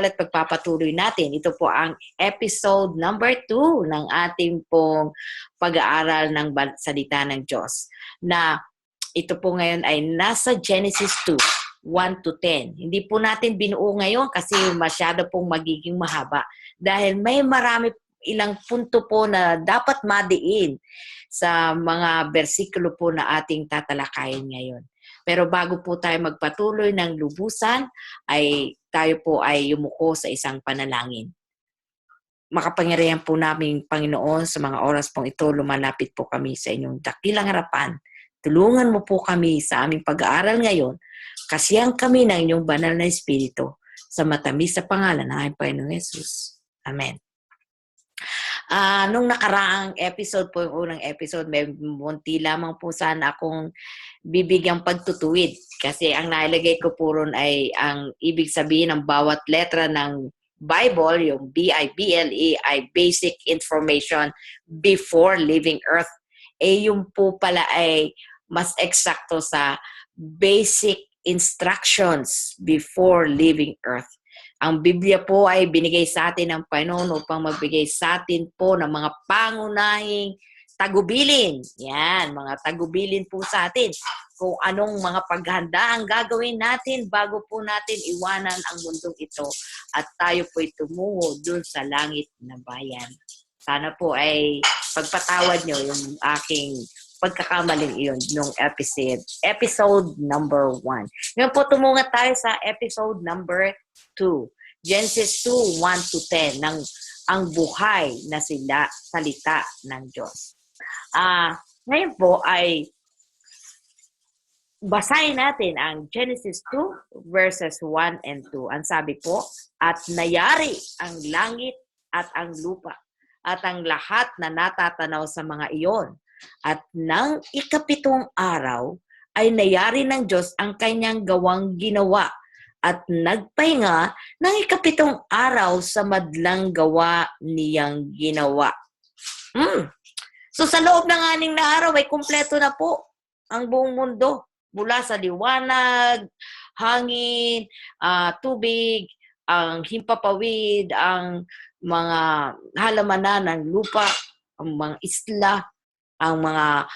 at pagpapatuloy natin. Ito po ang episode number 2 ng ating pong pag-aaral ng salita ng Diyos. Na ito po ngayon ay nasa Genesis 2, 1 to 10. Hindi po natin binuo ngayon kasi masyado pong magiging mahaba. Dahil may marami ilang punto po na dapat madiin sa mga bersikulo po na ating tatalakayin ngayon. Pero bago po tayo magpatuloy ng lubusan, ay tayo po ay yumuko sa isang panalangin. Makapangyarihan po namin, Panginoon, sa mga oras pong ito, lumalapit po kami sa inyong dakilang harapan. Tulungan mo po kami sa aming pag-aaral ngayon, kasihan kami ng inyong banal na Espiritu sa matamis sa pangalan ng aming Panginoong Yesus. Amen. Nung nakaraang episode po, yung unang episode, may munti lamang po sana akong bibigyang pagtutuwid. Kasi ang nailagay ko po ron ay ang ibig sabihin ng bawat letra ng Bible, yung B-I-B-L-E, ay basic information before leaving earth. Yung po pala ay mas eksakto sa basic instructions before leaving earth. Ang Biblia po ay binigay sa atin ng Panginoon upang magbigay sa atin po ng mga pangunahing tagubilin. Yan, mga tagubilin po sa atin. Kung anong mga paghanda ang gagawin natin bago po natin iwanan ang mundong ito at tayo po'y tumungo dun sa langit na bayan. Sana po ay pagpatawad nyo yung aking pagkakamaling iyon nung episode number 1. Ngayon po tumunga tayo sa episode number 2. Genesis 2, 1 to 10 ng ang buhay na salita ng Diyos. Ngayon po ay basahin natin ang Genesis 2 verses 1 and 2. Ang sabi po, at nayari ang langit at ang lupa at ang lahat na natatanaw sa mga iyon. At nang ikapitong araw ay nayari ng Diyos ang kanyang gawang ginawa at nagpahinga ng ikapitong araw sa madlang gawa niyang ginawa. So sa loob ng 6 na araw ay kumpleto na po ang buong mundo. Mula sa liwanag, hangin, tubig, ang himpapawid, ang mga halamanan ng lupa, ang mga isla, ang mga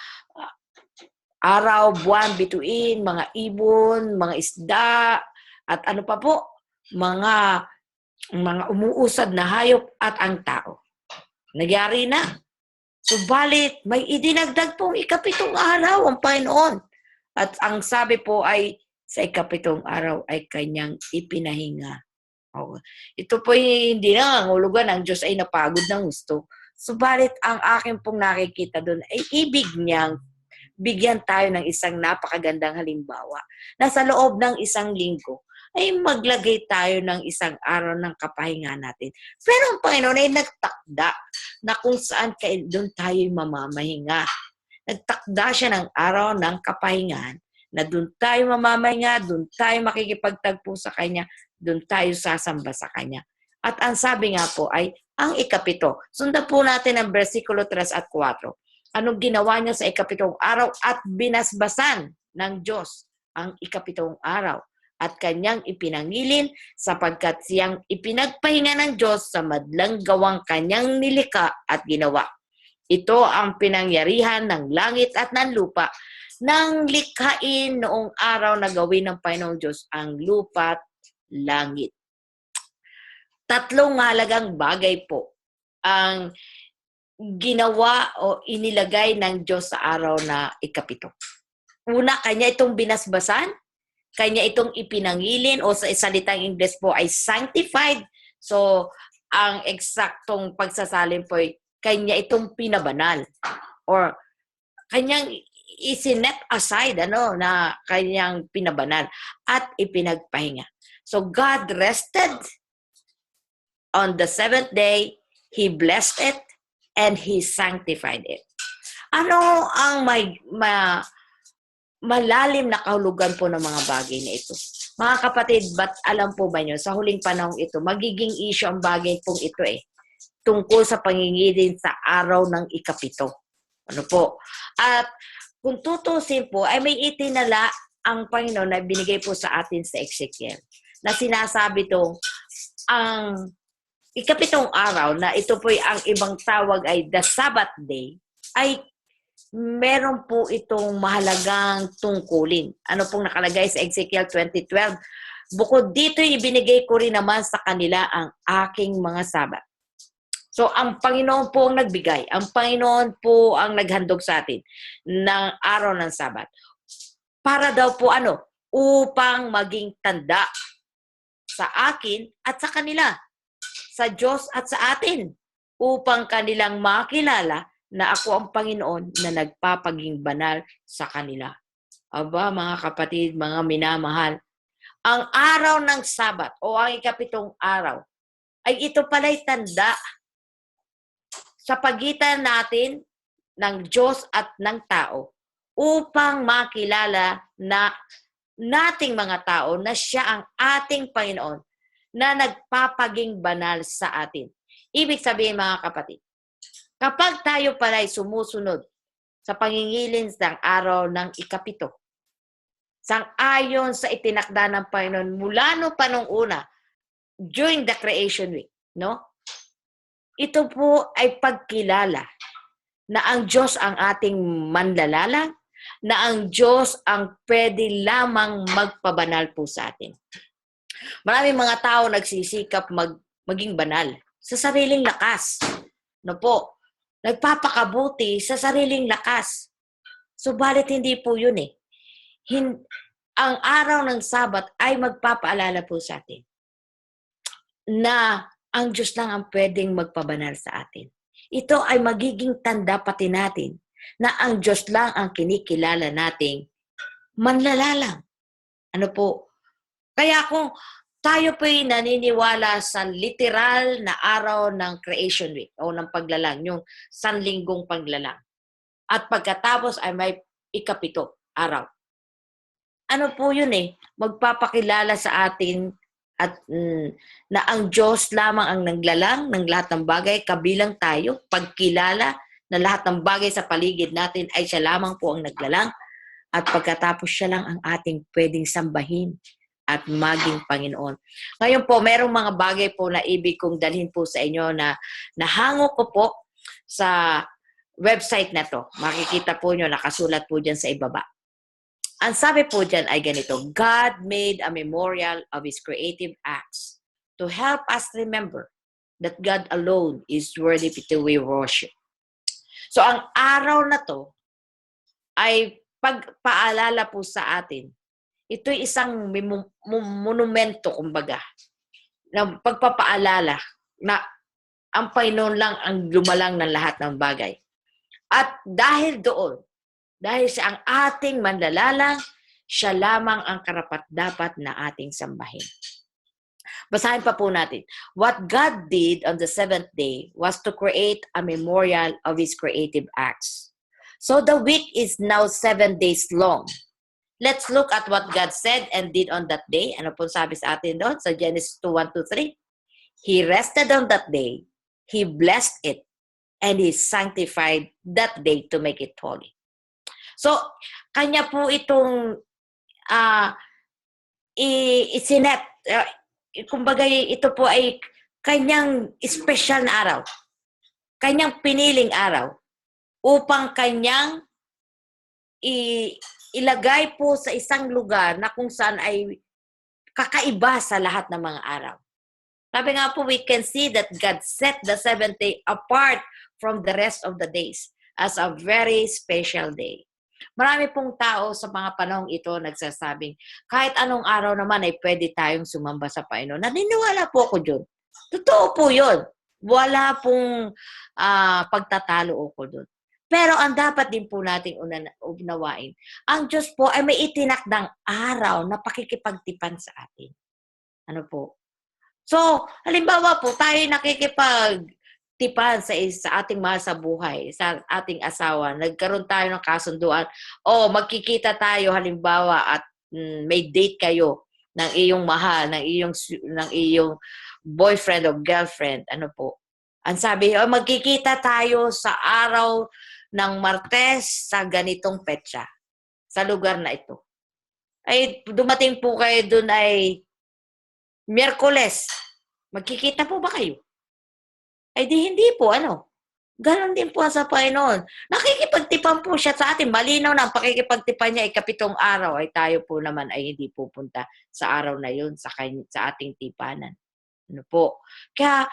araw, buwan, bituin, mga ibon, mga isda, at ano pa po, mga umuusad na hayop at ang tao. Nagyari na. Subalit, may idinagdag pong ikapitong araw ang Panginoon. At ang sabi po ay, sa ikapitong araw ay kanyang ipinahinga. Ito po hindi na ngulugan ang Diyos ay napagod ng gusto. Subalit, ang akin pong nakikita doon ay ibig niyang bigyan tayo ng isang napakagandang halimbawa na sa loob ng 1 linggo ay maglagay tayo ng isang araw ng kapahinga natin. Pero ang Panginoon ay nagtakda na kung saan doon tayo mamamahinga. Nagtakda siya ng araw ng kapahingaan na doon tayo mamamahinga, doon tayo makikipagtagpo sa Kanya, doon tayo sasamba sa Kanya. At ang sabi nga po ay ang ikapito. Sundan po natin ang versikulo 3 at 4. Anong ginawa niya sa ikapitong araw at binasbasan ng Diyos ang ikapitong araw at kanyang ipinangilin sapagkat siyang ipinagpahinga ng Diyos sa madlang gawang kanyang nilikha at ginawa. Ito ang pinangyarihan ng langit at ng lupa nang likhain noong araw na gawin ng Panginoong Diyos ang lupa at langit. 3 halagang bagay po ang ginawa o inilagay ng Diyos sa araw na ikapito. Una, kanya itong binasbasan, kanya itong ipinangilin o sa salitang Ingles po ay sanctified. So, ang eksaktong pagsasalin po ay kanya itong pinabanal or kanyang isinet aside na kanyang pinabanal at ipinagpahinga. So, God rested on the 7th day, He blessed it, and He sanctified it. Ano ang malalim na kahulugan po ng mga bagay na ito? Mga kapatid, ba't alam po ba nyo, sa huling panahon ito, magiging issue ang bagay pong ito tungkol sa pangingilin sa araw ng ikapito. Ano po? At kung tutusin po, ay may itinala ang Panginoon na binigay po sa atin sa Ezekiel na sinasabi itong ang ikapitong araw na ito po ang ibang tawag ay the Sabbath day, ay meron po itong mahalagang tungkulin. Ano pong nakalagay sa Ezekiel 20:12? Bukod dito, ibinigay ko rin naman sa kanila ang aking mga Sabat. So, ang Panginoon po ang nagbigay. Ang Panginoon po ang naghandog sa atin ng araw ng Sabat. Para daw po upang maging tanda sa akin at sa kanila, sa Diyos at sa atin, upang kanilang makilala na ako ang Panginoon na nagpapaging banal sa kanila. Aba, mga kapatid, mga minamahal, ang araw ng Sabat o ang ikapitong araw ay ito pala'y tanda sa pagitan natin ng Diyos at ng tao upang makilala na nating mga tao na siya ang ating Panginoon na nagpapaging banal sa atin. Ibig sabihin, mga kapatid, kapag tayo pala'y sumusunod sa pangingilin ng araw ng ikapito, sang-ayon sa itinakda ng Panginoon mula no pa nung una, during the creation week, no? Ito po ay pagkilala na ang Diyos ang ating manlalalang, na ang Diyos ang pwede lamang magpabanal po sa atin. Maraming mga tao nagsisikap maging banal sa sariling lakas. No po? Nagpapakabuti sa sariling lakas. Subalit hindi po yun eh. Ang araw ng Sabat ay magpapaalala po sa atin na ang Diyos lang ang pwedeng magpabanal sa atin. Ito ay magiging tanda pati natin na ang Diyos lang ang kinikilala nating manlalalang. Ano po? Kaya kung tayo po'y naniniwala sa literal na araw ng creation week o ng paglalang, yung sanlinggong paglalang. At pagkatapos ay may ikapito araw. Ano po yun eh? Magpapakilala sa atin at na ang Diyos lamang ang naglalang ng lahat ng bagay, kabilang tayo, pagkilala na lahat ng bagay sa paligid natin ay siya lamang po ang naglalang at pagkatapos siya lang ang ating pwedeng sambahin at maging Panginoon. Ngayon po, merong mga bagay po na ibig kong dalhin po sa inyo na nahango ko po sa website na to. Makikita po nyo, nakasulat po dyan sa ibaba. Ang sabi po dyan ay ganito, God made a memorial of His creative acts to help us remember that God alone is worthy to be worshipped. So ang araw na to ay pagpaalala po sa atin. Ito'y isang monumento, kumbaga, na pagpapaalala na ang Panginoon lang ang lumalang ng lahat ng bagay. At dahil doon, dahil siya ang ating manlalalang, siya lamang ang karapat-dapat na ating sambahin. Basahin pa po natin. What God did on the seventh day was to create a memorial of His creative acts. So the week is now 7 days long. Let's look at what God said and did on that day. Ano po sabi sa atin doon? Sa Genesis 2:1-3. He rested on that day. He blessed it. And He sanctified that day to make it holy. So, kanya po itong isinet. Kumbaga, ito po ay kanyang special na araw. Kanyang piniling araw upang kanyang ilagay po sa isang lugar na kung saan ay kakaiba sa lahat ng mga araw. Sabi nga po, we can see that God set the seventh day apart from the rest of the days as a very special day. Marami pong tao sa mga panahong ito nagsasabing, kahit anong araw naman ay pwede tayong sumamba sa Panginoon. Naniniwala po ako dyan. Totoo po yun. Wala pong pagtatalo ako dun. Pero ang dapat din po nating unawain, ang Diyos po ay may itinakdang araw na pakikipagtipan sa atin. Ano po? So, halimbawa po, tayo nakikipagtipan sa ating mahal sa buhay, sa ating asawa. Nagkaroon tayo ng kasunduan. O, magkikita tayo halimbawa at may date kayo ng iyong mahal, ng iyong boyfriend o girlfriend. Ano po? Ang sabi, magkikita tayo sa araw ng Martes sa ganitong petsa, sa lugar na ito. Ay, dumating po kayo dun ay Miyerkules. Magkikita po ba kayo? Ay di hindi po, ano? Ganon din po sa Panginoon. Nakikipagtipan po siya sa atin. Malinaw na ang pakikipagtipan niya ay 7 araw ay tayo po naman ay hindi pupunta sa araw na yun sa ating tipanan. Ano po? Kaya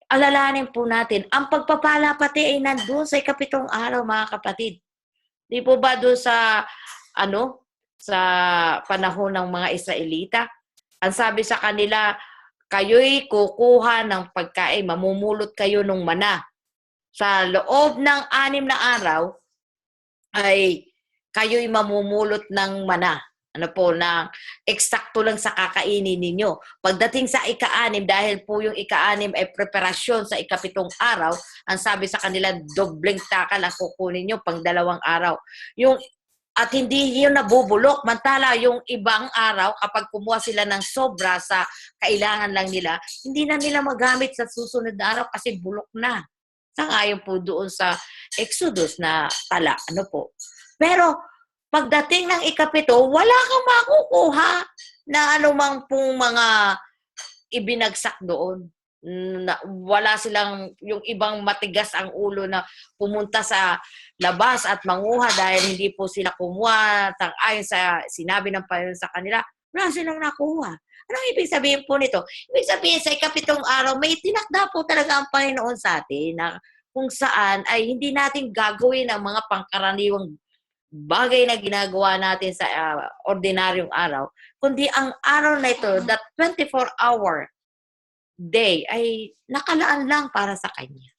alalahanin po natin, ang pagpapala pati ay nandun sa 7 araw, mga kapatid. Di po ba doon sa sa panahon ng mga Israelita, ang sabi sa kanila, kayo'y kukuha ng pagkain, mamumulot kayo ng mana. Sa loob ng 6 na araw, ay kayo'y mamumulot ng mana. Ano po, na eksakto lang sa kakainin ninyo. Pagdating sa ika-6, dahil po yung ika-6 ay preparasyon sa 7 araw, ang sabi sa kanila, dobleng takal ang kukunin nyo pang 2 araw. At hindi yun nabubulok. Mantala yung ibang araw, kapag kumuha sila ng sobra sa kailangan lang nila, hindi na nila magamit sa susunod na araw kasi bulok na. Sangayon po doon sa Exodus na tala. Ano po? Pero pagdating ng 7, wala kang makukuha na anumang pong mga ibinagsak doon. Wala silang, yung ibang matigas ang ulo na pumunta sa labas at manguha dahil hindi po sila kumuha ayon sa sinabi ng Panginoon sa kanila, wala silang nakuha. Anong ibig sabihin po nito? Ibig sabihin sa 7 araw, may tinakda po talaga ang Panginoon sa atin na kung saan ay hindi natin gagawin ang mga pangkaraniwang bagay na ginagawa natin sa ordinaryong araw, kundi ang araw na ito, that 24-hour day, ay nakalaan lang para sa Kanya.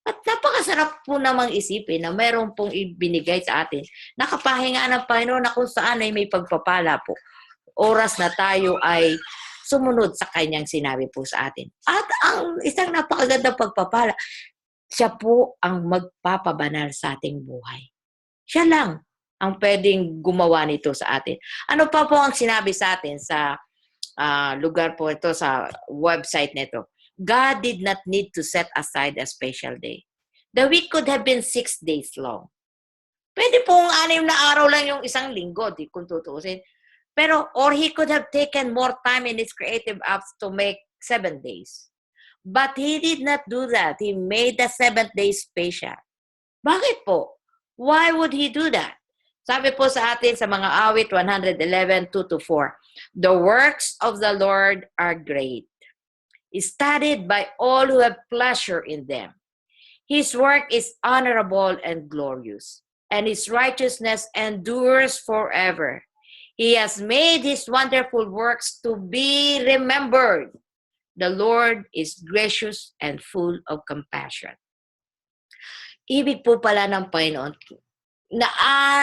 At napakasarap po namang isipin na mayroon pong ibinigay sa atin. Nakapahinga ng Panginoon na kung saan ay may pagpapala po. Oras na tayo ay sumunod sa Kanyang sinabi po sa atin. At ang isang napakagandang pagpapala, siya po ang magpapabanal sa ating buhay. Siya lang ang pwedeng gumawa nito sa atin. Ano pa po ang sinabi sa atin sa lugar po ito, sa website nito? God did not need to set aside a special day. The week could have been 6 days long. Pwede pong 6 na araw lang yung isang linggo, kung tutuusin. Pero, or He could have taken more time in His creative acts to make 7 days. But He did not do that. He made the 7th day special. Bakit po? Why would He do that? Sabi po sa atin sa mga awit 111, 2-4, the works of the Lord are great, studied by all who have pleasure in them. His work is honorable and glorious, and His righteousness endures forever. He has made His wonderful works to be remembered. The Lord is gracious and full of compassion. Ibig po pala ng Panginoon na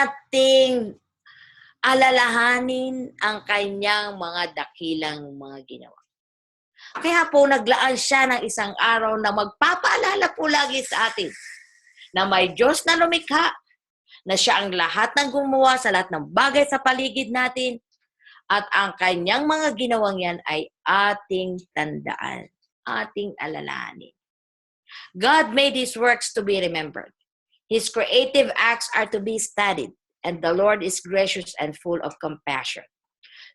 ating alalahanin ang Kanyang mga dakilang mga ginawa. Kaya po naglaan siya ng isang araw na magpapaalala po lagi sa atin na may Diyos na lumikha, na siya ang lahat ng gumawa sa lahat ng bagay sa paligid natin, at ang Kanyang mga ginawang yan ay ating tandaan, ating alalahanin. God made His works to be remembered. His creative acts are to be studied, and the Lord is gracious and full of compassion.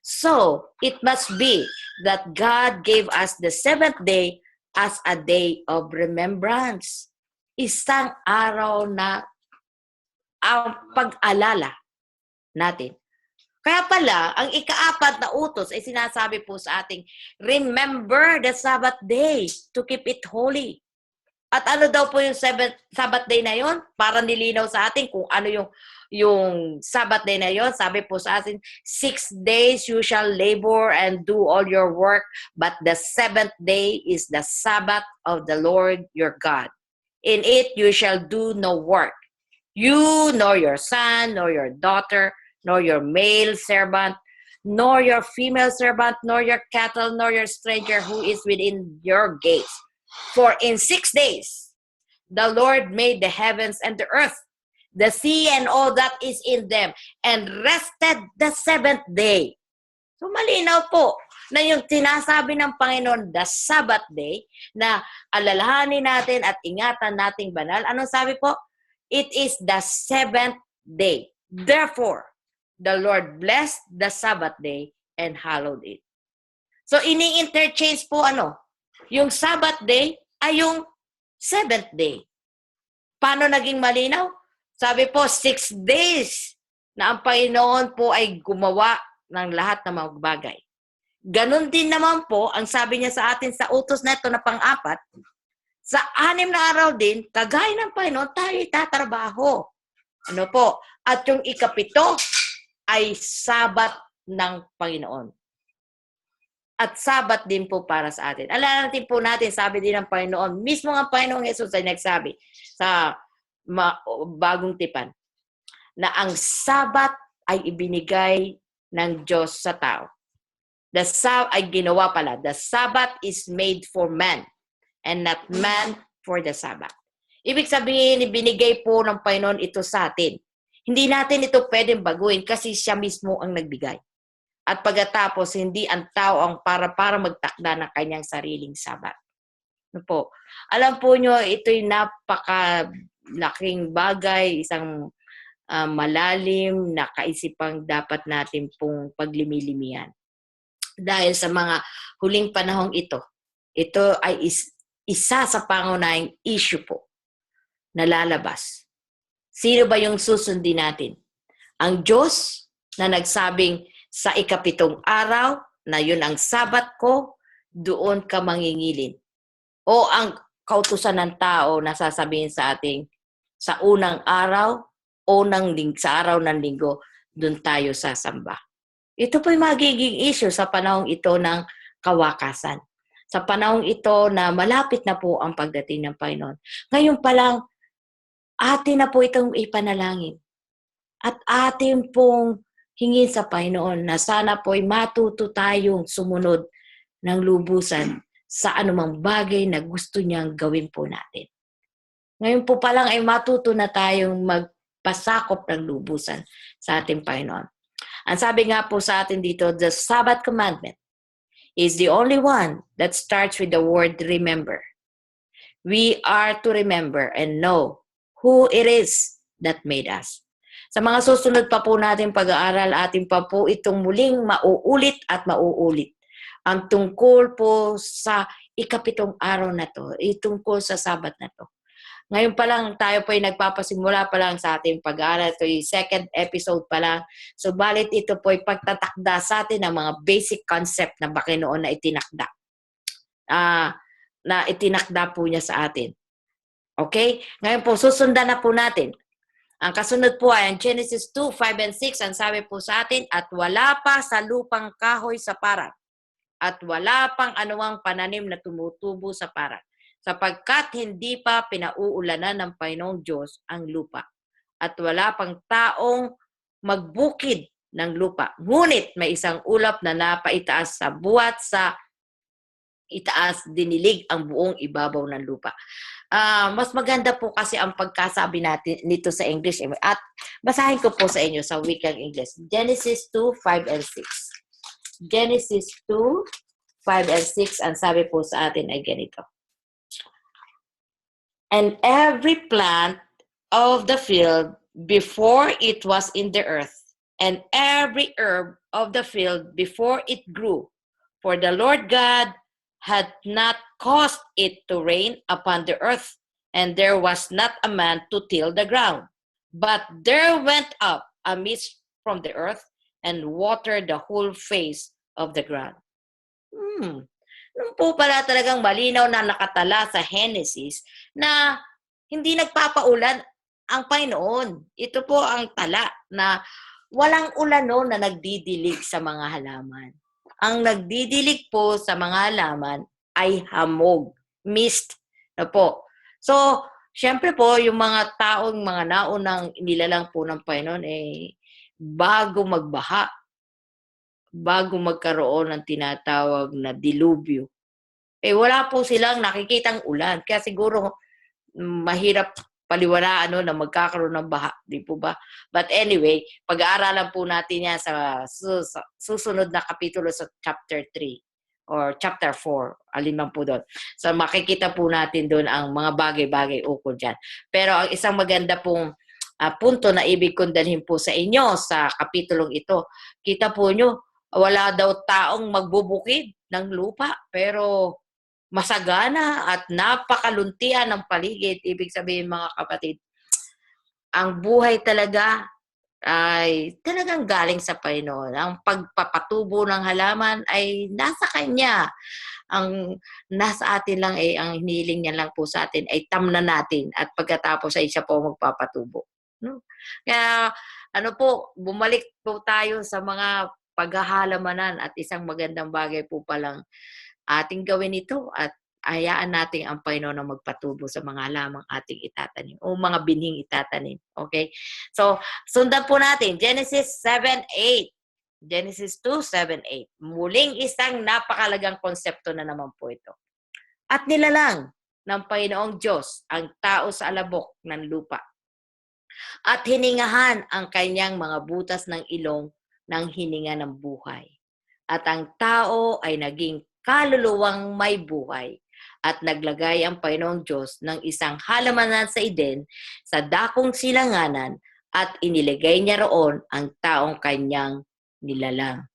So, it must be that God gave us the 7th day as a day of remembrance. Isang araw na ang pag-alala natin. Kaya pala, ang ika-4 na utos ay sinasabi po sa ating, remember the Sabbath day to keep it holy. At ano daw po yung Sabbath day na yon? Para nilinaw sa atin kung ano yung Sabbath day na yon. Sabi po sa atin, 6 days you shall labor and do all your work, but the 7th day is the Sabbath of the Lord your God. In it you shall do no work. You, nor your son, nor your daughter, nor your male servant, nor your female servant, nor your cattle, nor your stranger who is within your gates. For in 6 days, the Lord made the heavens and the earth, the sea and all that is in them, and rested the 7th day. So malinaw po na yung sinasabi ng Panginoon, the Sabbath day, na alalahanin natin at ingatan nating banal. Anong sabi po? It is the 7th day. Therefore, the Lord blessed the Sabbath day and hallowed it. So, ini-interchange po yung Sabbath day ay yung 7th day. Paano naging malinaw? Sabi po, 6 days na ang Panginoon po ay gumawa ng lahat ng mga bagay. Ganon din naman po, ang sabi niya sa atin sa utos na ito na pang-4, sa 6 na araw din, kagaya ng Panginoon, tayo tatrabaho. Ano po? At yung ikapito ay Sabat ng Panginoon. At Sabat din po para sa atin. Alam natin po natin, sabi din ng Panginoon, mismo ang Panginoong Jesus ay nagsabi sa bagong tipan, na ang Sabat ay ibinigay ng Diyos sa tao. The Sabbath ay ginawa pala. The Sabbath is made for man and not man for the Sabbath. Ibig sabihin, ibinigay po ng Panginoon ito sa atin. Hindi natin ito pwedeng baguhin kasi siya mismo ang nagbigay. At pagkatapos, hindi ang tao ang para magtakda ng kanyang sariling Sabbath. Ano po? Alam po nyo, ito'y napakalaking bagay, isang malalim na kaisipang dapat natin pong paglimilimihan. Dahil sa mga huling panahong ito ay isa sa pangunahing issue po na lalabas. Sino ba yung susundin natin? Ang Diyos na nagsabing sa ikapitong araw na yun ang Sabat ko, doon ka mangingilin. O ang kautusan ng tao na sasabihin sa ating sa unang araw o sa araw ng linggo, doon tayo sasamba. Ito po'y magiging issue sa panahong ito ng kawakasan. Sa panahong ito na malapit na po ang pagdating ng Panginoon. Ngayon pa lang, atin na po itong ipanalangin. At atin pong hingin sa Panginoon na sana po'y matuto tayong sumunod ng lubusan sa anumang bagay na gusto niyang gawin po natin. Ngayon po pa lang ay matuto na tayong magpasakop ng lubusan sa ating Panginoon. Ang sabi nga po sa atin dito, the Sabbath commandment is the only one that starts with the word remember. We are to remember and know who it is that made us. Sa mga susunod pa po natin pag-aaral, atin pa po itong muling mauulit at mauulit. Ang tungkol po sa ikapitong araw na to, itungkol sa Sabat na to. Ngayon pa lang tayo po ay nagpapasimula pa lang sa ating pag-aaral. Ito yung 2nd episode pa lang. So balit ito po ay pagtatakda sa atin ng mga basic concept na Panginoon na itinakda. Na itinakda po niya sa atin. Okay? Ngayon po, susundan na po natin. Ang kasunod po ay ang Genesis 2, 5 and 6. Ang sabi po sa atin, at wala pa sa lupang kahoy sa parat. At wala pang anuang pananim na tumutubo sa parat. Sapagkat hindi pa pinauulanan ng Panginoong Diyos ang lupa. At wala pang taong magbukid ng lupa. Ngunit may isang ulap na napaitaas sa buwat sa itaas, dinilig ang buong ibabaw ng lupa. Mas maganda po kasi ang pagkasabi natin nito sa English. At basahin ko po sa inyo sa wikang English. Genesis 2, 5 and 6. Genesis 2, 5 and 6. Ang sabi po sa atin ay ganito. And every plant of the field before it was in the earth, and every herb of the field before it grew, for the Lord God had not caused it to rain upon the earth, and there was not a man to till the ground. But there went up a mist from the earth, and watered the whole face of the ground. Nung po pala talagang malinaw na nakatala sa Genesis na hindi nagpapaulan ang Panginoon. Ito po ang tala na walang ulan na nagdidilig sa mga halaman. Ang nagdidilig po sa mga halaman ay hamog, mist na po. So, syempre po, yung mga taong mga naunang inilalang po ng Panginoon bago magbaha, bago magkaroon ng tinatawag na dilubyo, wala po silang nakikitang ulan. Kaya siguro mahirap paliwanaan na magkakaroon ng baha. Di po ba? But anyway, pag-aaralan po natin yan sa susunod na kapitulo sa chapter 3 or chapter 4. Alin man po doon. So makikita po natin doon ang mga bagay-bagay ukol dyan. Pero ang isang maganda pong punto na ibig kong dalhin po sa inyo sa kapitulong ito, kita po nyo, wala daw taong magbubukid ng lupa, pero masagana at napakaluntian ng paligid. Ibig sabihin, mga kapatid, ang buhay talaga ay talagang galing sa Panginoon. Ang pagpapatubo ng halaman ay nasa Kanya. Ang nasa atin lang ay ang hinihiling niya lang po sa atin ay tamnan natin at pagkatapos ay siya po magpapatubo. No? Kaya ano po, bumalik po tayo sa mga paghahalamanan at isang magandang bagay po palang ating gawin ito at hayaan natin ang Panginoon na magpatubo sa mga halamang ating itatanim o mga binhing itatanim. Okay? So, sundan po natin, Genesis 7:8. Genesis 2:7-8. Muling isang napakalagang konsepto na naman po ito. At nilalang ng Panginoong Diyos ang tao sa alabok ng lupa. At hiningahan ang kanyang mga butas ng ilong ng hininga ng buhay. At ang tao ay naging kaluluwang may buhay. At naglagay ang Panginoong Diyos ng isang halamanan sa Eden sa dakong silanganan at inilagay niya roon ang taong kanyang nilalang.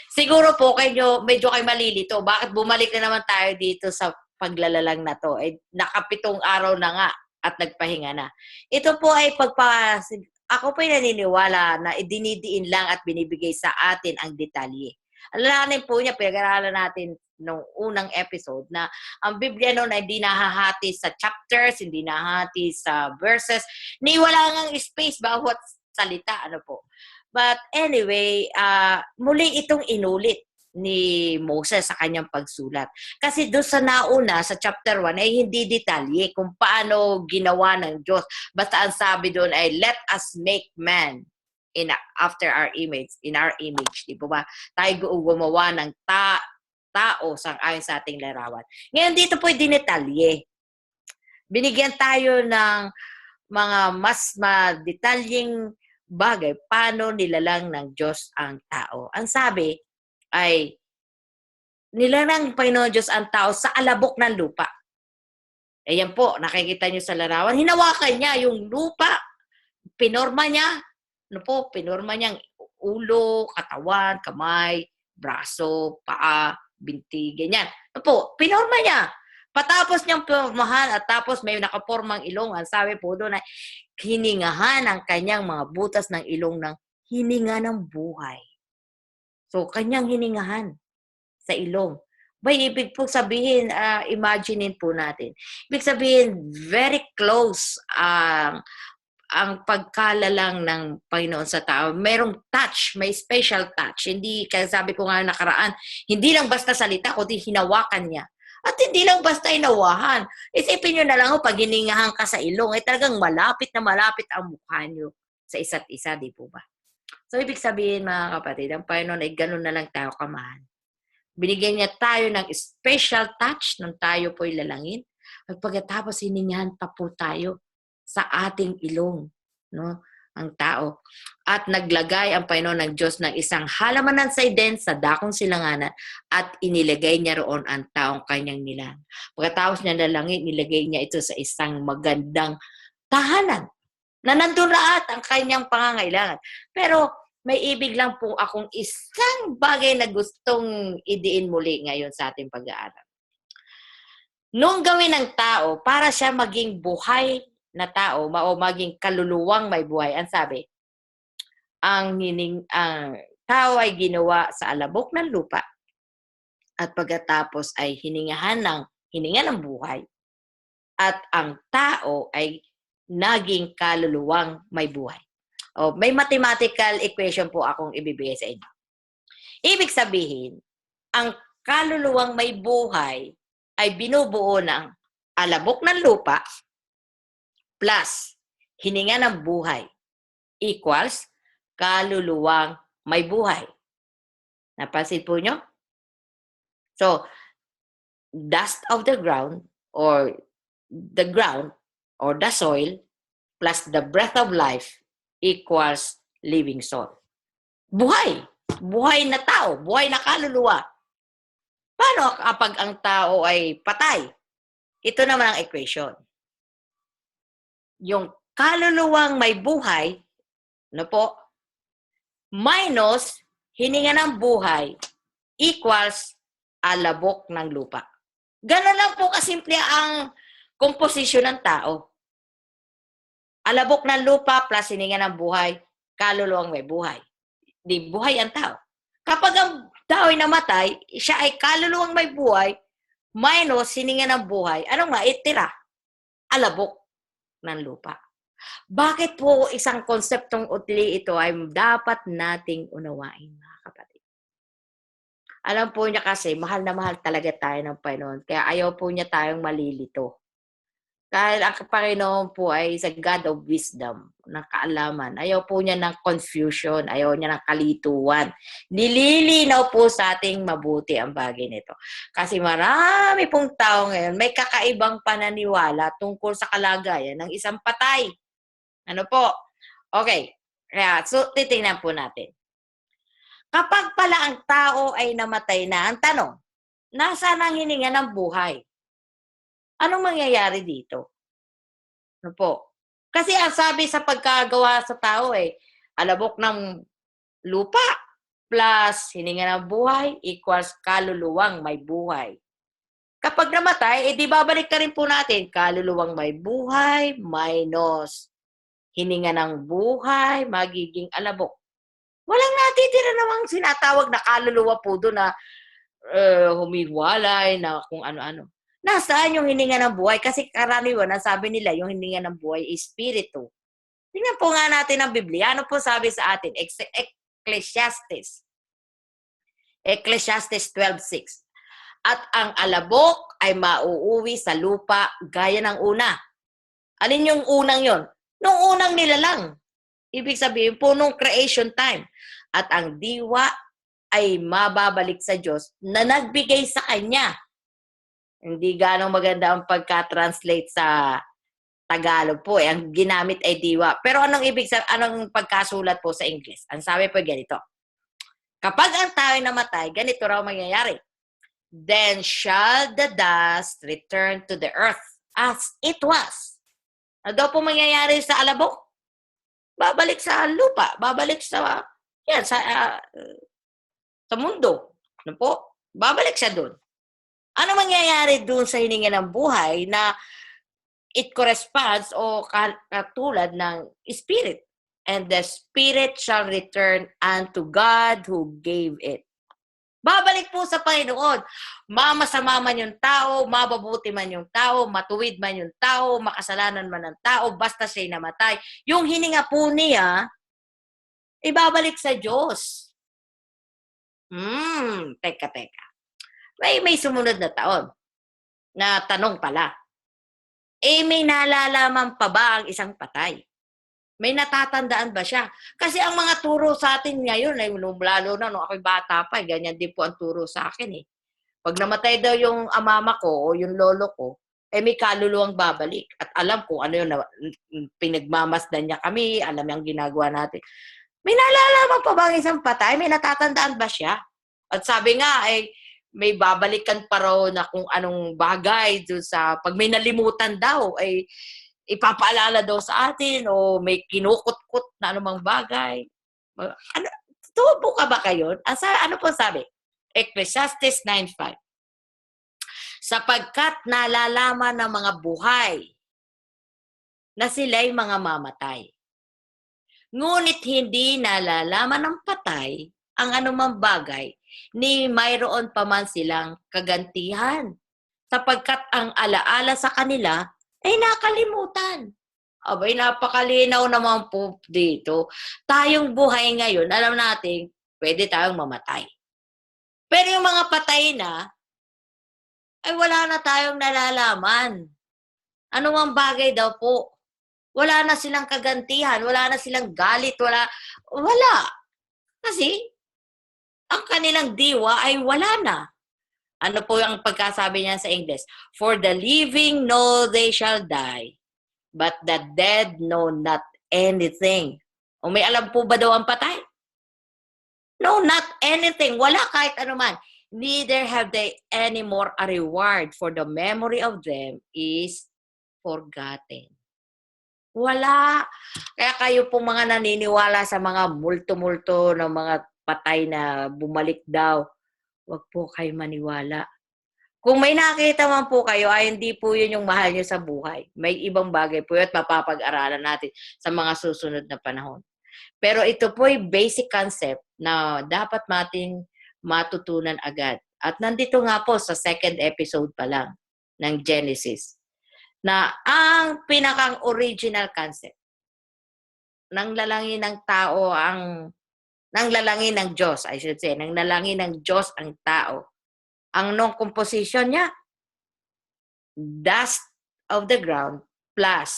Siguro po medyo kayo malilito. Bakit bumalik na naman tayo dito sa paglalalang na to? Eh, nakapitong araw na nga at nagpahinga na. Ito po ay ako po ay naniniwala na idinidiin lang at binibigay sa atin ang detalye. Alalahanin po niya, pinag-aralan natin nung unang episode na ang Biblia noon ay hindi nahahati sa chapters, hindi nahahati sa verses, ni wala ngang space bawat salita, ano po. But anyway, muli itong inulit ni Moses sa kanyang pagsulat. Kasi doon sa nauna, sa chapter 1, ay hindi detalye kung paano ginawa ng Diyos. Basta ang sabi doon ay, let us make man after our image, in our image. Di ba? Tayo gumawa ng tao ayon sa ating larawan. Ngayon dito po dinetalye. Binigyan tayo ng mga mas madetalyeng bagay paano nilalang ng Diyos ang tao. Ang sabi ay nilalang ng Panginoon Diyos ang tao sa alabok ng lupa. Ayan po, nakikita niyo sa larawan. Hinawakan niya yung lupa. Pinorma niya. Pinorma niyang ulo, katawan, kamay, braso, paa, binti, ganyan. Pinorma niya. Patapos niyang pormahan at tapos may nakapormang ilong. Ang sabi po doon ay hiningahan ang kanyang mga butas ng ilong ng hininga ng buhay. So, kanyang hiningahan sa ilong. Ibig po sabihin, imaginein po natin. Ibig sabihin, very close ang pagkalalang ng Panginoon sa tao. Merong touch, may special touch. Hindi, kaya sabi ko nga nakaraan, hindi lang basta salita, kundi hinawakan niya. At hindi lang basta hinawahan. Isipin nyo na lang, pag hiningahan ka sa ilong, talagang malapit na malapit ang mukha nyo sa isa't isa, di po ba? So, ibig sabihin, mga kapatid, ang Panginoon ay ganun na lang tayo kamahal. Binigyan niya tayo ng special touch nung tayo po'y lalangin. At pagkatapos, hiningahan pa po tayo sa ating ilong, no, ang tao. At naglagay ang Panginoon ng Diyos ng isang halamanan sa Eden sa dakong silanganan at inilagay niya roon ang taong kanyang nilalang. Pagkatapos niya nalangin, nilagay niya ito sa isang magandang tahanan na nandun lahat ang kanyang pangangailangan. Pero may ibig lang po akong isang bagay na gustong idiin muli ngayon sa ating pag-aaral. Nung gawin ng tao, para siya maging buhay na tao o maging kaluluwang may buhay. Ang sabi, ang tao ay ginawa sa alabok ng lupa at pagkatapos ay hininga ng buhay at ang tao ay naging kaluluwang may buhay. May mathematical equation po akong ibibigay sa inyo. Ibig sabihin, ang kaluluwang may buhay ay binubuo ng alabok ng lupa plus hininga ng buhay equals kaluluwang may buhay. Napansin po nyo? So, dust of the ground or the soil plus the breath of life equals living soul. Buhay. Buhay na tao. Buhay na kaluluwa. Paano kapag ang tao ay patay? Ito naman ang equation. Yung kaluluwang may buhay, minus hininga ng buhay equals alabok ng lupa. Ganun lang po kasimple ang komposisyon ng tao. Alabok ng lupa plus hininga ng buhay, kaluluwang may buhay. Di buhay ang tao. Kapag ang tao ay namatay, siya ay kaluluwang may buhay, minus hininga ng buhay, ano nga, itira? Alabok ng lupa. Bakit po isang konseptong utli ito ay dapat nating unawain, mga kapatid? Alam po niya kasi, mahal na mahal talaga tayo ng Panginoon. Kaya ayaw po niya tayong malilito. Dahil ang Panginoon po ay is a God of wisdom, ng kaalaman. Ayaw po niya ng confusion, ayaw niya ng kalituan. Nililinaw po sa ating mabuti ang bagay nito. Kasi marami pong tao ngayon may kakaibang pananiwala tungkol sa kalagayan ng isang patay. Ano po? Okay. Kaya, so titingnan po natin. Kapag pala ang tao ay namatay na, ang tanong, nasaan ang hininga ng buhay? Anong mangyayari dito? Ano po? Kasi ang sabi sa pagkagawa sa tao alabok ng lupa plus hininga ng buhay equals kaluluwang may buhay. Kapag namatay, di babalik ka rin po natin, kaluluwang may buhay minus hininga ng buhay, magiging alabok. Walang natitira namang sinatawag na kaluluwa po doon na humiwalay, na kung ano-ano. Nasaan yung hininga ng buhay? Kasi karaniwan, ang sabi nila, yung hininga ng buhay is spirito. Tingnan po nga natin ang Biblia. Ano po sabi sa atin? Ecclesiastes. Ecclesiastes 12:6. At ang alabok ay mauuwi sa lupa gaya ng una. Alin yung unang yon? Nung unang nilalang. Ibig sabihin po, nung creation time. At ang diwa ay mababalik sa Diyos na nagbigay sa Kanya. Hindi ganong maganda ang pagka-translate sa Tagalog po. Ang ginamit ay diwa. Pero anong pagkasulat po sa English? Ang sabi po ganito. Kapag ang tao namatay, ganito raw mangyayari. Then shall the dust return to the earth as it was. Ano daw po mangyayari sa alabok? Babalik sa lupa. Babalik sa mundo. Ano po? Babalik siya doon. Ano mangyayari doon sa hininga ng buhay na it corresponds o katulad ng spirit? And the spirit shall return unto God who gave it. Babalik po sa Panginoon. Mamasama man yung tao, mababuti man yung tao, matuwid man yung tao, makasalanan man ang tao, basta siya'y namatay. Yung hininga po niya, ibabalik sa Diyos. Teka. May sumunod na taon na tanong pala. May nalalaman pa ba ang isang patay? May natatandaan ba siya? Kasi ang mga turo sa atin ngayon, lalo na nung ako'y bata pa, ganyan din po ang turo sa akin . Pag namatay daw yung mama ko o yung lolo ko, may kaluluwang babalik. At alam ko ano yun, pinagmamasdan niya kami, alam yung ginagawa natin. May nalalaman pa ba ang isang patay? May natatandaan ba siya? At sabi nga, may babalikan pa raw na kung anong bagay doon sa, pag may nalimutan daw, ipapaalala daw sa atin o may kinukot-kot na anumang bagay. Ano, tubo ka ba kayo? Ano po sabi? Ecclesiastes 9:5. Sapagkat nalalaman ng mga buhay na sila'y mga mamatay. Ngunit hindi nalalaman ng patay ang anumang bagay ni mayroon pa man silang kagantihan. Sapagkat ang alaala sa kanila ay nakalimutan. Abay, napakalinaw naman po dito. Tayong buhay ngayon, alam natin, pwede tayong mamatay. Pero yung mga patay na, ay wala na tayong nalalaman. Ano mang bagay daw po. Wala na silang kagantihan, wala na silang galit, wala. Kasi, ang kanilang diwa ay wala na. Ano po ang pagkasabi niya sa English? For the living know they shall die, but the dead know not anything. O may alam po ba daw ang patay? No, not anything. Wala kahit ano man. Neither have they any more a reward, for the memory of them is forgotten. Wala. Kaya kayo po mga naniniwala sa mga multo-multo ng mga patay na bumalik daw. Huwag po kayo maniwala. Kung may nakita man po kayo, ay hindi po yun yung mahal nyo sa buhay. May ibang bagay po yun at mapapag-aralan natin sa mga susunod na panahon. Pero ito po ay basic concept na dapat nating matutunan agad. At nandito nga po sa second episode pa lang ng Genesis na ang pinakang original concept ng lalangin ng tao ng lalangin ng Diyos, I should say, ng lalangin ng Diyos ang tao. Ang composition niya, dust of the ground plus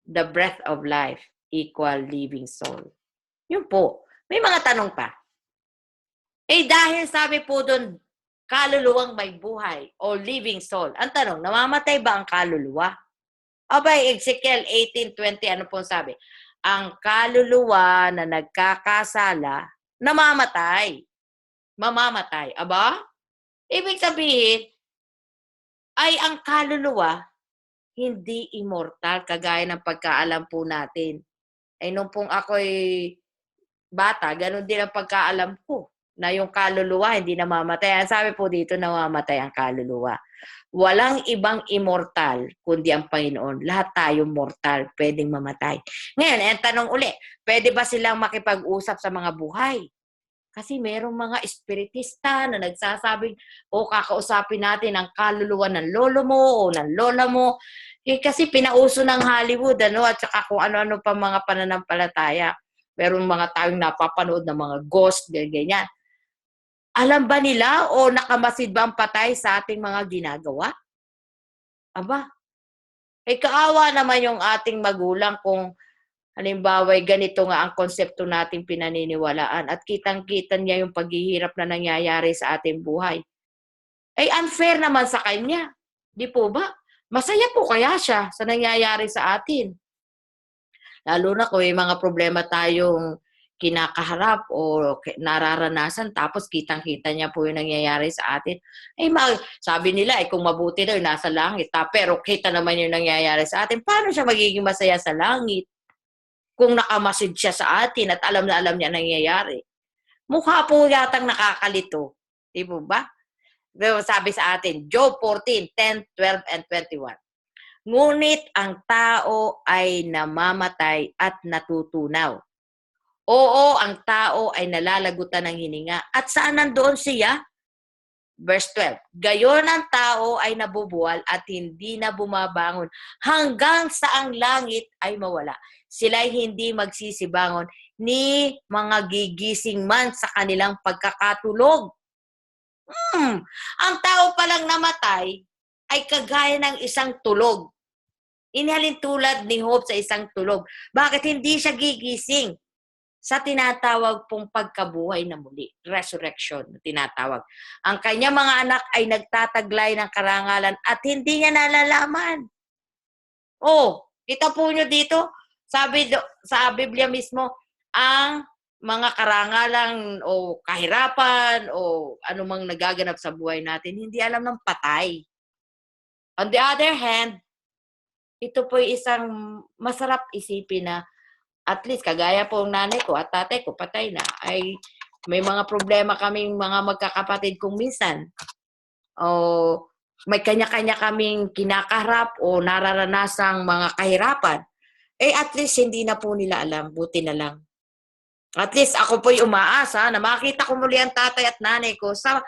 the breath of life equal living soul. Yun po. May mga tanong pa. Dahil sabi po doon, kaluluwang may buhay o living soul. Ang tanong, namamatay ba ang kaluluwa? Abay, Ezekiel 18:20, ano po sabi? Ang kaluluwa na nagkakasala, namamatay. Mamamatay. Aba? Ibig sabihin, ay ang kaluluwa, hindi immortal, kagaya ng pagkaalam po natin. Nung pong ako'y bata, ganun din ang pagkaalam ko, na yung kaluluwa hindi namamatay. Ang sabi po dito, namamatay ang kaluluwa. Walang ibang immortal kundi ang Panginoon. Lahat tayo mortal, pwedeng mamatay. Ngayon, ang tanong uli, pwede ba silang makipag-usap sa mga buhay? Kasi merong mga espiritista na nagsasabing, kakausapin natin ang kaluluwa ng lolo mo o ng lola mo. Kasi pinauso ng Hollywood, at saka kung ano-ano pa mga pananampalataya. Merong mga tayong napapanood ng mga ghost, ganyan. Alam ba nila o nakamasid ba ang patay sa ating mga ginagawa? Aba, kaawa naman yung ating magulang kung halimbawa ganito nga ang konsepto nating pinaniniwalaan at kitang-kita niya yung paghihirap na nangyayari sa ating buhay. Unfair naman sa kanya. Di po ba? Masaya po kaya siya sa nangyayari sa atin. Lalo na kung may mga problema tayong kinakaharap o nararanasan tapos kitang-kita niya po yung nangyayari sa atin. Sabi nila, kung mabuti daw, nasa langit. Pero kita naman yung nangyayari sa atin. Paano siya magiging masaya sa langit? Kung nakamasid siya sa atin at alam na alam niya nangyayari. Mukha po yatang nakakalito. Di po ba? Sabi sa atin, Job 14:10, 12, and 21. Ngunit ang tao ay namamatay at natutunaw. Oo, ang tao ay nalalagutan ng hininga. At saan nandoon siya? Verse 12. Gayon ang tao ay nabubuwal at hindi na bumabangon hanggang sa ang langit ay mawala. Sila'y hindi magsisibangon ni mga gigising man sa kanilang pagkakatulog. Ang tao palang namatay ay kagaya ng isang tulog. Inihalin tulad ni Job sa isang tulog. Bakit hindi siya gigising? Sa tinatawag pong pagkabuhay na muli, resurrection, tinatawag. Ang kanyang mga anak ay nagtataglay ng karangalan at hindi niya nalalaman. Kita po nyo dito, sabi sa Biblia mismo, ang mga karangalan o kahirapan o anumang nagaganap sa buhay natin, hindi alam ng patay. On the other hand, ito po isang masarap isipin na at least, kagaya po ng nanay ko at tatay ko, patay na, ay may mga problema kaming mga magkakapatid kung minsan. O may kanya-kanya kaming kinakaharap o nararanasang mga kahirapan. At least hindi na po nila alam, buti na lang. At least ako po'y umaasa na makita ko muli ang tatay at nanay ko sa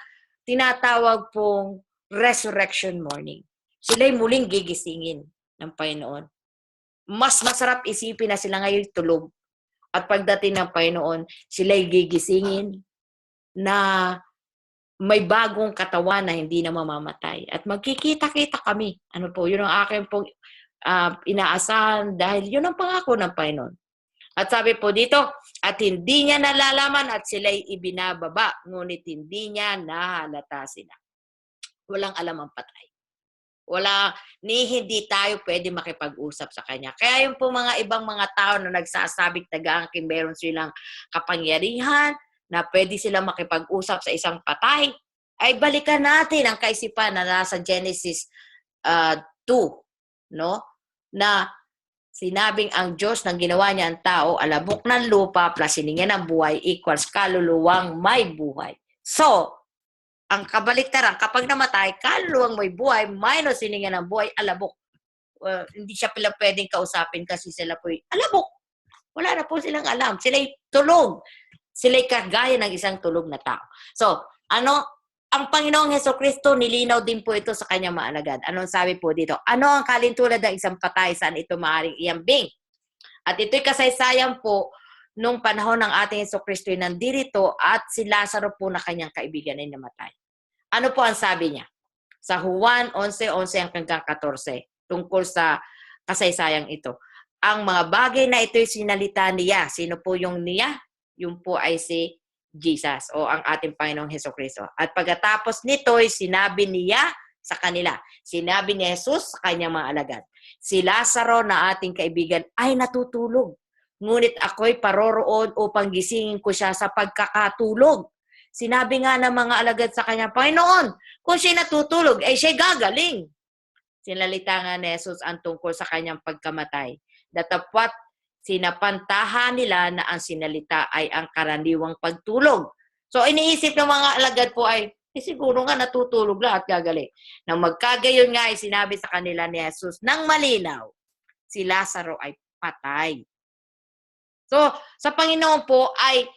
tinatawag pong resurrection morning. Sila'y muling gigisingin ng Panginoon. Mas masarap isipin na sila ngayon tulog. At pagdating ng Panginoon, sila'y gigisingin na may bagong katawan na hindi na mamamatay. At magkikita-kita kami. Yun ang akin pong inaasahan dahil yun ang pangako ng Panginoon. At sabi po dito, at hindi niya nalalaman at sila'y ibinababa, ngunit hindi niya nahalata sila. Walang alam ang patay. Hindi tayo pwede makipag-usap sa kanya. Kaya yung po mga ibang mga tao na nagsasabing tagaangkin meron silang kapangyarihan na pwede silang makipag-usap sa isang patay, ay balikan natin ang kaisipan na nasa Genesis 2, no? Na sinabing ang Diyos nang ginawa niya ang tao, alabok ng lupa plus hininga ng buhay equals kaluluwang may buhay. So, Ang kabaliktaran, kapag namatay, kaluluwang may buhay, minus sininga ng buhay, alabok. Hindi siya pala pwedeng kausapin kasi sila po'y alabok. Wala na po silang alam. Sila'y tulog. Sila'y kagaya ng isang tulog na tao. So, ang Panginoong Hesukristo, nilinaw din po ito sa kanyang mga alagad. Anong sabi po dito? Ano ang kalintulad ng isang patay? Saan ito maaaring iambing? At ito'y kasaysayan po nung panahon ng ating Hesukristo ay nandirito at si Lazaro po na kanyang kaibigan ay namatay. Ano po ang sabi niya? Sa Juan 11:11 hanggang 14, tungkol sa kasaysayang ito. Ang mga bagay na ito'y sinalita niya. Sino po yung niya? Yung po ay si Jesus o ang ating Panginoong Hesukristo. At pagkatapos nito'y sinabi niya sa kanila. Sinabi ni Jesus sa kanyang mga alagad. Si Lazaro na ating kaibigan ay natutulog. Ngunit ako'y paroroon upang gisingin ko siya sa pagkakatulog. Sinabi nga ng mga alagad sa kanya, Panginoon, kung siya natutulog, ay siya gagaling. Sinalita nga ni Jesus ang tungkol sa kanyang pagkamatay. Datapwat sinapantahan nila na ang sinalita ay ang karaniwang pagtulog. So iniisip ng mga alagad po ay, siguro nga natutulog lang at gagaling. Nang magkagayon nga ay sinabi sa kanila ni Jesus ng malinaw, si Lazaro ay patay. So sa Panginoon po ay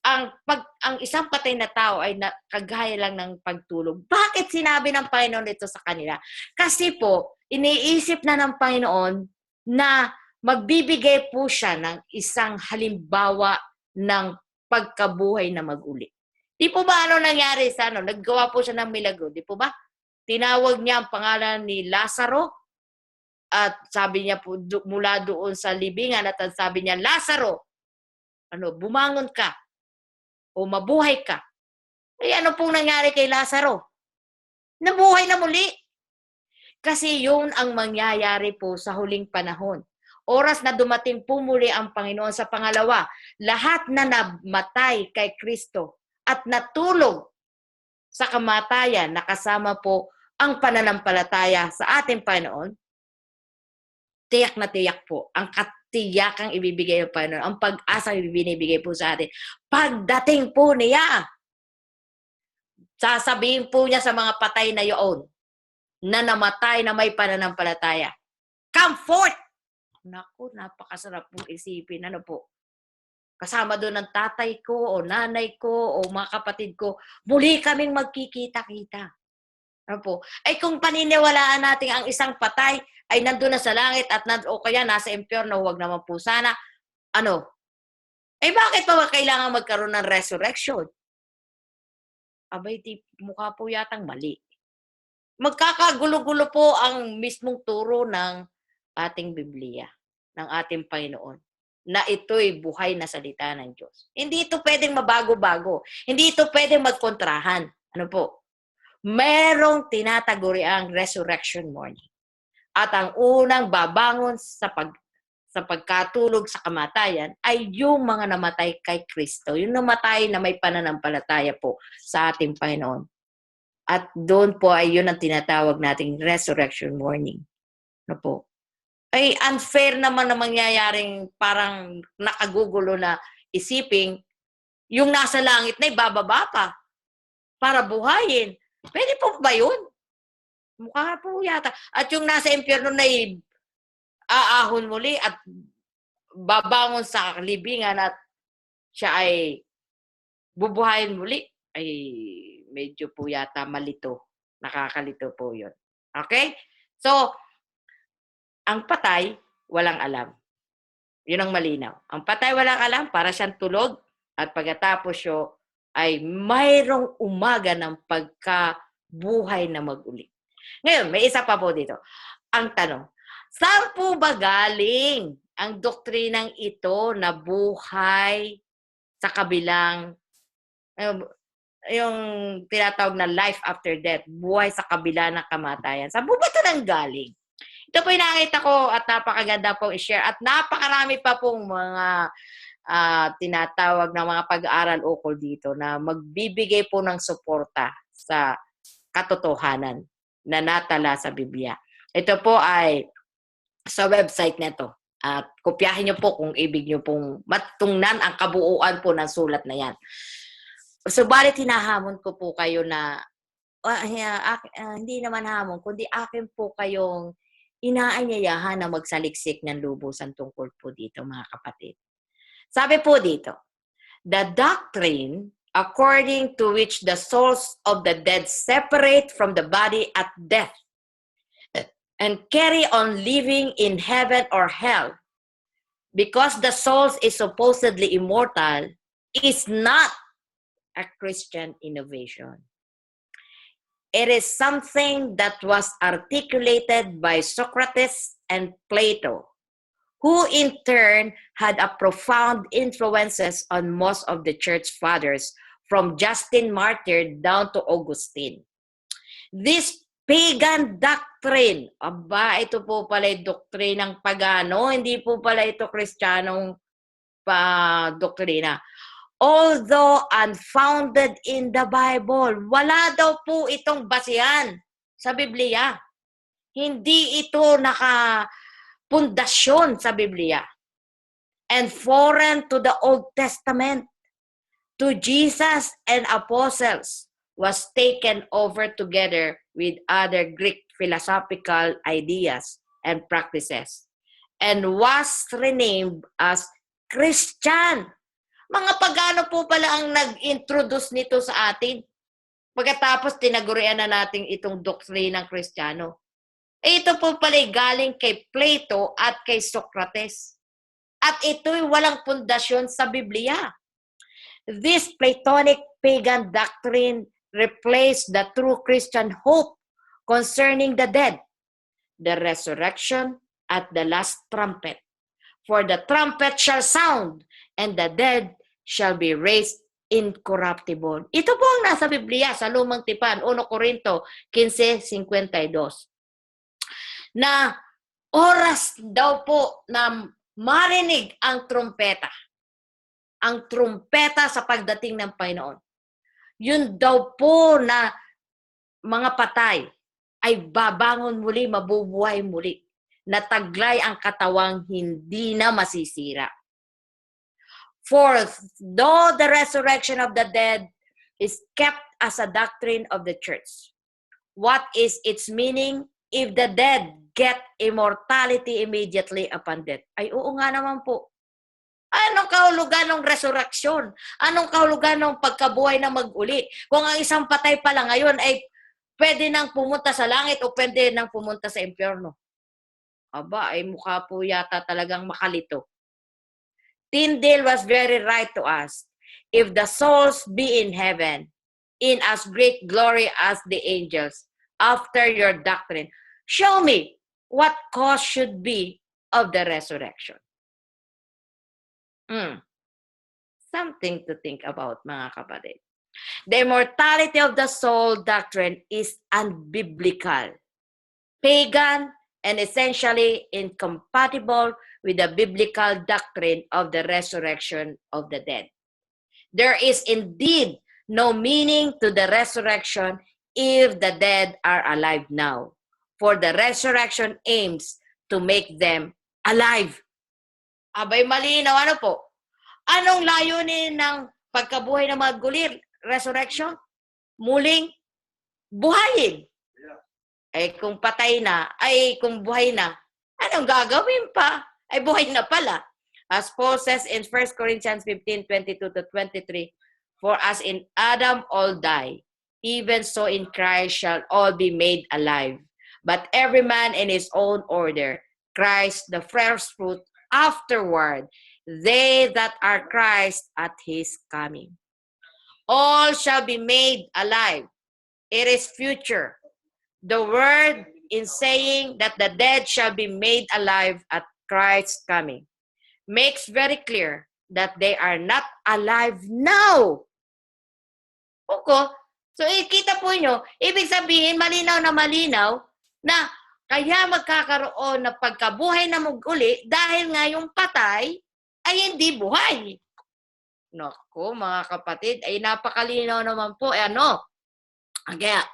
ang isang patay na tao ay kagaya lang ng pagtulog. Bakit sinabi ng Panginoon ito sa kanila? Kasi po, iniisip na ng Panginoon na magbibigay po siya ng isang halimbawa ng pagkabuhay na mag-uli. Di po ba nangyari sa naggawa po siya ng milagro, di po ba? Tinawag niya ang pangalan ni Lazaro at sabi niya po mula doon sa libingan at sabi niya, Lazaro, bumangon ka o mabuhay ka. Eh ano pong nangyari kay Lazaro? Nabuhay na muli. Kasi yun ang mangyayari po sa huling panahon. Oras na dumating po muli ang Panginoon sa pangalawa, lahat na namatay kay Kristo at natulog sa kamatayan, nakasama po ang pananampalataya sa ating Panginoon, tiyak na tiyak po ang katiyakang ibibigay ng Panginoon, ang pag-asang ibinibigay po sa atin. Pagdating po niya, sasabihin po niya sa mga patay na yoon na namatay na may pananampalataya, come forth! Naku, napakasarap pong isipin. Kasama doon ng tatay ko o nanay ko o mga kapatid ko, muli kaming magkikita-kita. Ay kung paniniwalaan natin ang isang patay ay nandun na sa langit at o kaya nasa impyerno, huwag naman po sana, bakit pa kailangan magkaroon ng resurrection? Abay, mukha po yatang mali. Magkakagulo-gulo po ang mismong turo ng ating Biblia, ng ating Panginoon, na ito'y buhay na salita ng Diyos. Hindi ito pwedeng mabago-bago. Hindi ito pwedeng magkontrahan. Merong tinataguri ang resurrection morning. At ang unang babangon sa pagkatulog sa kamatayan ay yung mga namatay kay Kristo. Yung namatay na may pananampalataya po sa ating Panginoon. At doon po ay yun ang tinatawag nating resurrection morning. Ay unfair naman na mangyayaring parang nakagugulo na isiping yung nasa langit na ibababa pa para buhayin. Pwede po ba yun? Mukha po yata. At yung nasa impyerno na aahon muli at babangon sa libingan at siya ay bubuhayin muli, ay medyo po yata malito. Nakakalito po yun. Okay? So, ang patay, walang alam. Yun ang malinaw. Ang patay, walang alam, para siyang tulog at pagkatapos siya ay mayroong umaga ng pagkabuhay na mag-uli. Ngayon, may isa pa po dito. Ang tanong, saan po ba galing ang doktrinang ito na buhay sa kabilang, yung tinatawag na life after death, buhay sa kabila ng kamatayan? Saan po ba ito nang galing? Ito po yung nakita ko at napakaganda pong i-share at napakarami pa pong mga tinatawag na mga pag-aaral ukol dito na magbibigay po ng suporta sa katotohanan na natala sa Biblia. Ito po ay sa website nito. At kopyahin niyo po kung ibig niyo pong matungnan ang kabuuan po ng sulat na yan. Subalit hinahamon ko po kayo na hindi naman hamon, kundi akin po kayong inaanyayahan na magsaliksik ng lubusan tungkol po dito, mga kapatid. Sabi po dito, the doctrine according to which the souls of the dead separate from the body at death and carry on living in heaven or hell because the soul is supposedly immortal is not a Christian innovation. It is something that was articulated by Socrates and Plato, who in turn had a profound influences on most of the church fathers, from Justin Martyr down to Augustine. This pagan doctrine, ito po pala yung doktrinang pagano, hindi po pala ito kristyanong doktrina. Although unfounded in the Bible, wala daw po itong basihan sa Biblia. Hindi ito pundasyon sa Biblia, and foreign to the Old Testament, to Jesus and apostles, was taken over together with other Greek philosophical ideas and practices, and was renamed as Christian. Mga pagano po pala ang nag-introduce nito sa atin. Pagkatapos tinagurian na natin itong doktrinang Kristiyano. Ito po pala galing kay Plato at kay Socrates. At ito'y walang pundasyon sa Biblia. This Platonic pagan doctrine replaced the true Christian hope concerning the dead, the resurrection at the last trumpet. For the trumpet shall sound, and the dead shall be raised incorruptible. Ito po ang nasa Biblia sa Lumang Tipan, 1 Corinto 15:52. Na oras daw po na marinig ang trumpeta. Ang trumpeta sa pagdating ng Panginoon. Yun daw po na mga patay ay babangon muli, mabubuhay muli. Nataglay ang katawang hindi na masisira. For though the resurrection of the dead is kept as a doctrine of the church, what is its meaning if the dead get immortality immediately upon death? Ay, oo nga naman po. Anong kahulugan ng resurrection? Anong kahulugan ng pagkabuhay na mag-uli? Kung ang isang patay pa lang ngayon ay pwede nang pumunta sa langit o pwede nang pumunta sa impyerno. Aba, ay mukha po yata talagang makalito. Tyndale was very right to ask, if the souls be in heaven, in as great glory as the angels, after your doctrine, show me what cause should be of the resurrection. Something to think about, mga kapatid. The immortality of the soul doctrine is unbiblical, pagan, and essentially incompatible with the biblical doctrine of the resurrection of the dead. There is indeed no meaning to the resurrection if the dead are alive now, for the resurrection aims to make them alive. Abay, malinaw, ano po? Anong layunin ng pagkabuhay ng mga gulir? Resurrection? Muling buhayin. Ay kung patay na, ay kung buhay na, anong gagawin pa? Ay buhay na pala. As Paul says in 1 Corinthians 15:22-23, for as in Adam all die, even so in Christ shall all be made alive. But every man in his own order, Christ the first fruit, afterward, they that are Christ at his coming. All shall be made alive. It is future. The word in saying that the dead shall be made alive at Christ's coming makes very clear that they are not alive now. Okay. So, ikita po nyo, ibig sabihin, malinaw na kaya magkakaroon ng pagkabuhay na muli dahil nga yung patay ay hindi buhay. Naku, mga kapatid, ay napakalinaw naman po. Kaya,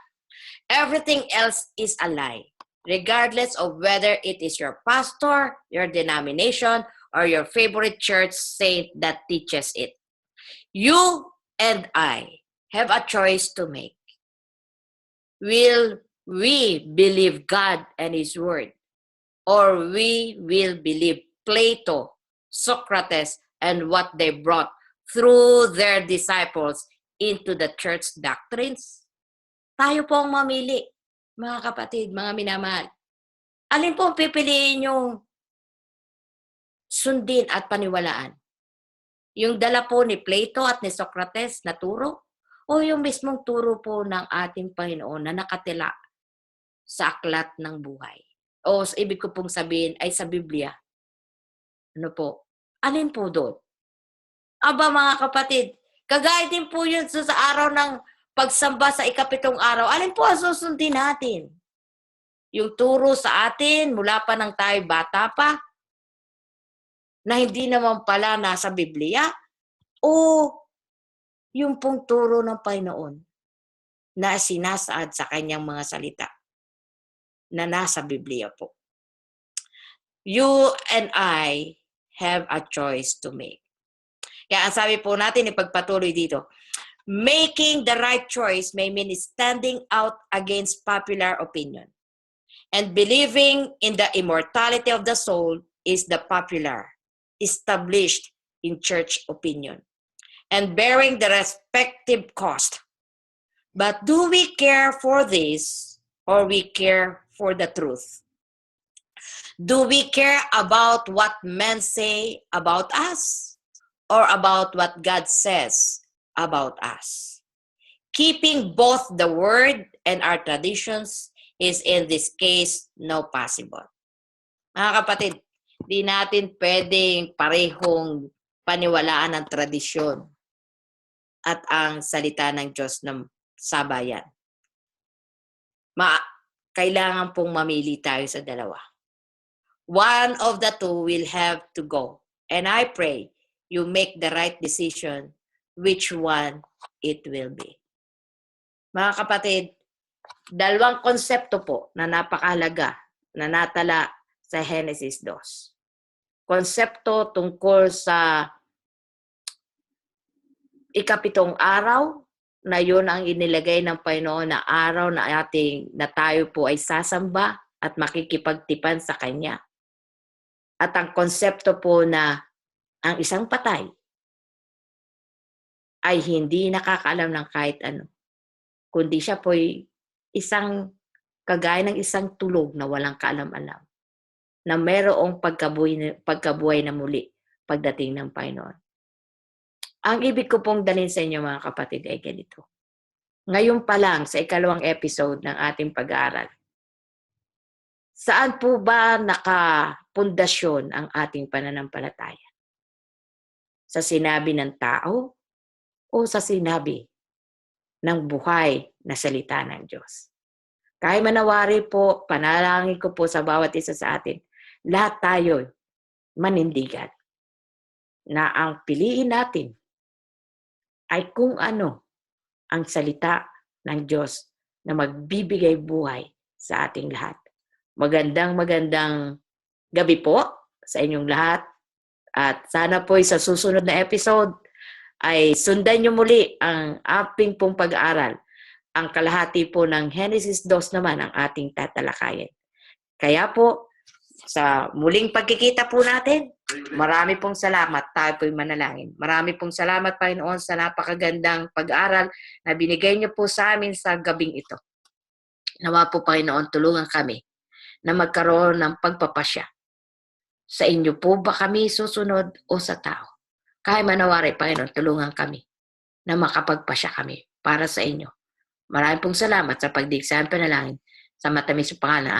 everything else is a lie, regardless of whether it is your pastor, your denomination, or your favorite church saint that teaches it. You and I have a choice to make. Will we believe God and His Word? Or we will believe Plato, Socrates, and what they brought through their disciples into the church doctrines? Tayo po ang mamili, mga kapatid, mga minamahal. Alin po ang pipiliin yung sundin at paniwalaan? Yung dala po ni Plato at ni Socrates na turo? O yung mismong turo po ng ating Panginoon na nakatila sa aklat ng buhay? O ibig ko pong sabihin ay sa Biblia. Ano po? Alin po doon? Aba mga kapatid, kagaya din po yun sa araw ng pagsamba sa ikapitong araw. Alin po ang susundin natin? Yung turo sa atin mula pa nang tayo bata pa na hindi naman pala nasa Biblia? O yung pong turo ng Panginoon na sinasaad sa kanyang mga salita na nasa Biblia po? You and I have a choice to make. Kaya ang sabi po natin, ipagpatuloy dito, making the right choice may mean standing out against popular opinion. And believing in the immortality of the soul is the popular, established in church opinion. And bearing the respective cost. But do we care for this or we care for the truth? Do we care about what men say about us or about what God says about us? Keeping both the word and our traditions is in this case no possible. Mga kapatid, di natin pwedeng parehong paniwalaan ang tradisyon at ang salita ng Diyos ng sabayan. Kailangan pong mamili tayo sa dalawa. One of the two will have to go. And I pray you make the right decision which one it will be. Mga kapatid, dalawang konsepto po na napakahalaga na natala sa Genesis 2. Konsepto tungkol sa ikapitong araw na yun ang inilagay ng Panginoon na araw na tayo po ay sasamba at makikipagtipan sa Kanya. At ang konsepto po na ang isang patay ay hindi nakakaalam ng kahit ano, kundi siya po'y kagaya ng isang tulog na walang kaalam-alam, na mayroong pagkabuhay na muli pagdating ng Panginoon. Ang ibig ko pong dalhin sa inyo mga kapatid ay ganito. Ngayon pa lang sa ikalawang episode ng ating pag-aaral, saan po ba nakapundasyon ang ating pananampalataya? Sa sinabi ng tao o sa sinabi ng buhay na salita ng Diyos? Kaya manawari po, panalangin ko po sa bawat isa sa atin, lahat tayo manindigan na ang piliin natin ay kung ano ang salita ng Diyos na magbibigay buhay sa ating lahat. Magandang gabi po sa inyong lahat. At sana po sa susunod na episode ay sundan nyo muli ang ating pong pag-aaral. Ang kalahati po ng Genesis 2 naman ang ating tatalakayin. Kaya po, sa muling pagkikita po natin, marami pong salamat. Tayo po'y manalangin. Marami pong salamat, Panginoon, sa napakagandang pag-aaral na binigay niyo po sa amin sa gabing ito. Nawa po, Panginoon, tulungan kami na magkaroon ng pagpapasya. Sa inyo po ba kami susunod o sa tao? Kaya manawari, Panginoon, tulungan kami na makapagpasya kami para sa inyo. Maraming pong salamat sa pagdigsahan panalangin sa matamis pangalan